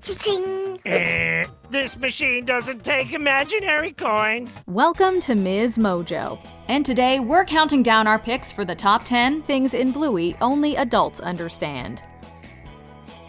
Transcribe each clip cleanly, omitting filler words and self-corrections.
Cha-ching! This machine doesn't take imaginary coins. Welcome to Ms. Mojo. And today we're counting down our picks for the top 10 things in Bluey only adults understand.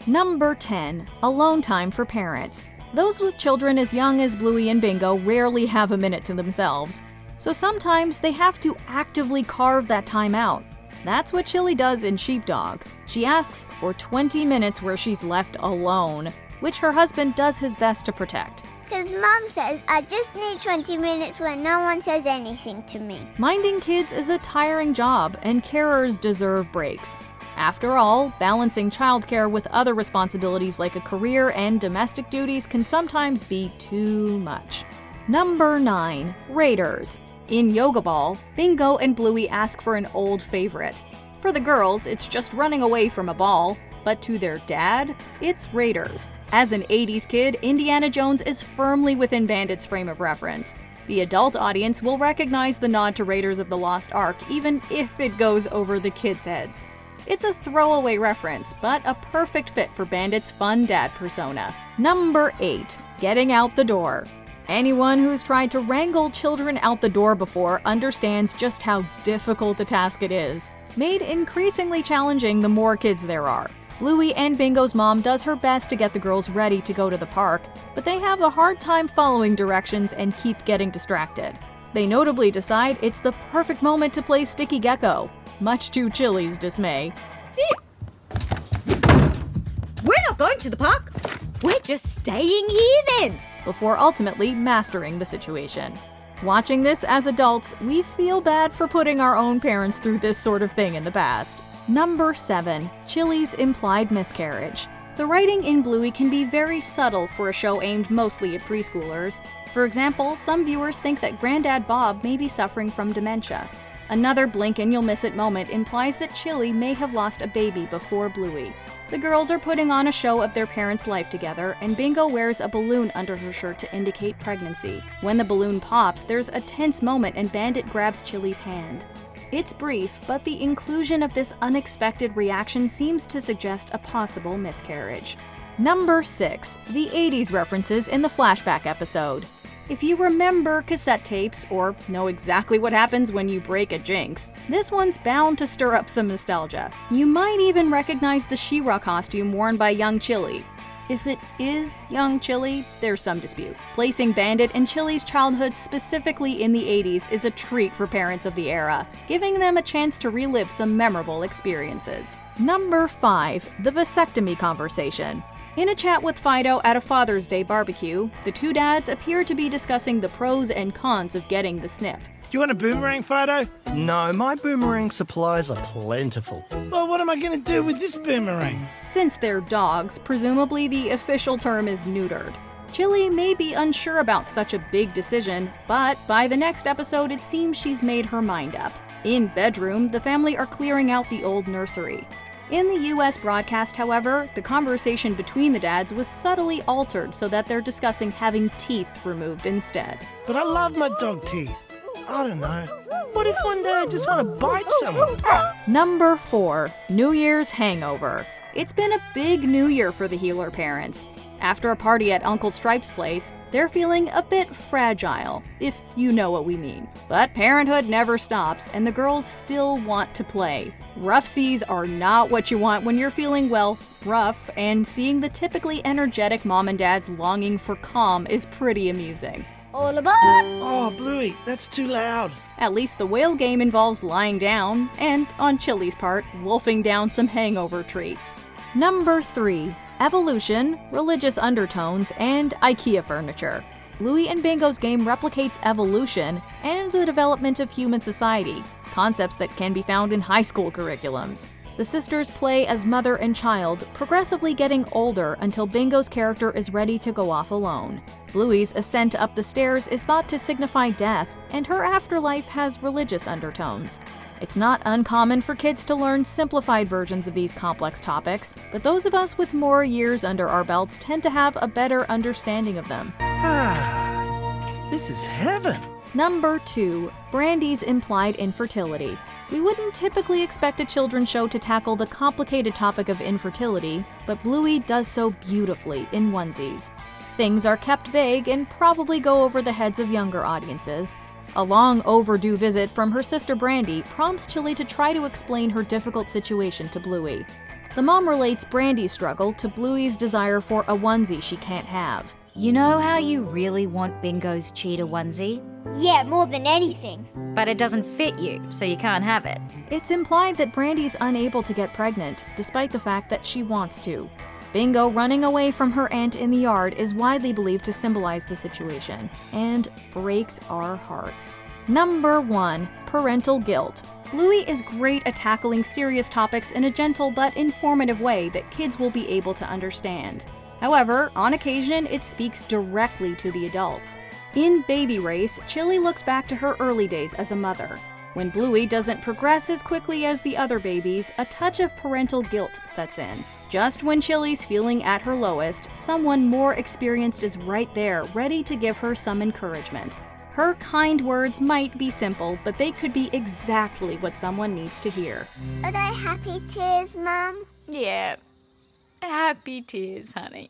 Number 10. Alone time for parents. Those with children as young as Bluey and Bingo rarely have a minute to themselves. So sometimes they have to actively carve that time out. That's what Chili does in Sheepdog. She asks for 20 minutes where she's left alone, which her husband does his best to protect. Because Mom says I just need 20 minutes when no one says anything to me. Minding kids is a tiring job, and carers deserve breaks. After all, balancing childcare with other responsibilities like a career and domestic duties can sometimes be too much. Number 9. Raiders. In Yoga Ball, Bingo and Bluey ask for an old favorite. For the girls, it's just running away from a ball, but to their dad, it's Raiders. As an 80s kid, Indiana Jones is firmly within Bandit's frame of reference. The adult audience will recognize the nod to Raiders of the Lost Ark, even if it goes over the kids' heads. It's a throwaway reference, but a perfect fit for Bandit's fun dad persona. Number 8. Getting out the door. Anyone who's tried to wrangle children out the door before understands just how difficult a task it is, made increasingly challenging the more kids there are. Bluey and Bingo's mom does her best to get the girls ready to go to the park, but they have a hard time following directions and keep getting distracted. They notably decide it's the perfect moment to play Sticky Gecko, much to Chili's dismay. We're not going to the park. We're just staying here then. Before ultimately mastering the situation. Watching this as adults, we feel bad for putting our own parents through this sort of thing in the past. Number 7. Chili's Implied Miscarriage. The writing in Bluey can be very subtle for a show aimed mostly at preschoolers. For example, some viewers think that Granddad Bob may be suffering from dementia. Another blink and you'll miss it moment implies that Chili may have lost a baby before Bluey. The girls are putting on a show of their parents' life together, and Bingo wears a balloon under her shirt to indicate pregnancy. When the balloon pops, there's a tense moment and Bandit grabs Chili's hand. It's brief, but the inclusion of this unexpected reaction seems to suggest a possible miscarriage. Number 6. The 80s references in the flashback episode. If you remember cassette tapes, or know exactly what happens when you break a jinx, this one's bound to stir up some nostalgia. You might even recognize the She-Ra costume worn by young Chili. If it is young Chili, there's some dispute. Placing Bandit and Chili's childhood specifically in the 80s is a treat for parents of the era, giving them a chance to relive some memorable experiences. Number 5. The Vasectomy Conversation. In a chat with Fido at a Father's Day barbecue, the two dads appear to be discussing the pros and cons of getting the snip. Do you want a boomerang, Fido? No, my boomerang supplies are plentiful. Well, what am I going to do with this boomerang? Since they're dogs, presumably the official term is neutered. Chili may be unsure about such a big decision, but by the next episode it seems she's made her mind up. In Bedroom, the family are clearing out the old nursery. In the US broadcast, however, the conversation between the dads was subtly altered so that they're discussing having teeth removed instead. But I love my dog teeth. I don't know. What if one day I just want to bite someone? Number 4. New Year's Hangover. It's been a big new year for the Healer parents. After a party at Uncle Stripe's place, they're feeling a bit fragile, if you know what we mean. But parenthood never stops, and the girls still want to play. Rough seas are not what you want when you're feeling, well, rough, and seeing the typically energetic mom and dads longing for calm is pretty amusing. All aboard! Oh, Bluey, that's too loud. At least the whale game involves lying down, and, on Chili's part, wolfing down some hangover treats. Number 3. Evolution, religious undertones, and IKEA furniture. Bluey and Bingo's game replicates evolution and the development of human society, concepts that can be found in high school curriculums. The sisters play as mother and child, progressively getting older until Bingo's character is ready to go off alone. Bluey's ascent up the stairs is thought to signify death, and her afterlife has religious undertones. It's not uncommon for kids to learn simplified versions of these complex topics, but those of us with more years under our belts tend to have a better understanding of them. This is heaven. Number 2. Brandy's Implied Infertility. We wouldn't typically expect a children's show to tackle the complicated topic of infertility, but Bluey does so beautifully in onesies. Things are kept vague and probably go over the heads of younger audiences. A long overdue visit from her sister Brandy prompts Chili to try to explain her difficult situation to Bluey. The mom relates Brandy's struggle to Bluey's desire for a onesie she can't have. You know how you really want Bingo's cheetah onesie? Yeah, more than anything. But it doesn't fit you, so you can't have it. It's implied that Brandy's unable to get pregnant, despite the fact that she wants to. Bingo running away from her aunt in the yard is widely believed to symbolize the situation, and breaks our hearts. Number 1. Parental Guilt. Bluey is great at tackling serious topics in a gentle but informative way that kids will be able to understand. However, on occasion, it speaks directly to the adults. In Baby Race, Chili looks back to her early days as a mother. When Bluey doesn't progress as quickly as the other babies, a touch of parental guilt sets in. Just when Chili's feeling at her lowest, someone more experienced is right there, ready to give her some encouragement. Her kind words might be simple, but they could be exactly what someone needs to hear. Are they happy tears, Mum? Yeah. Happy tears, honey.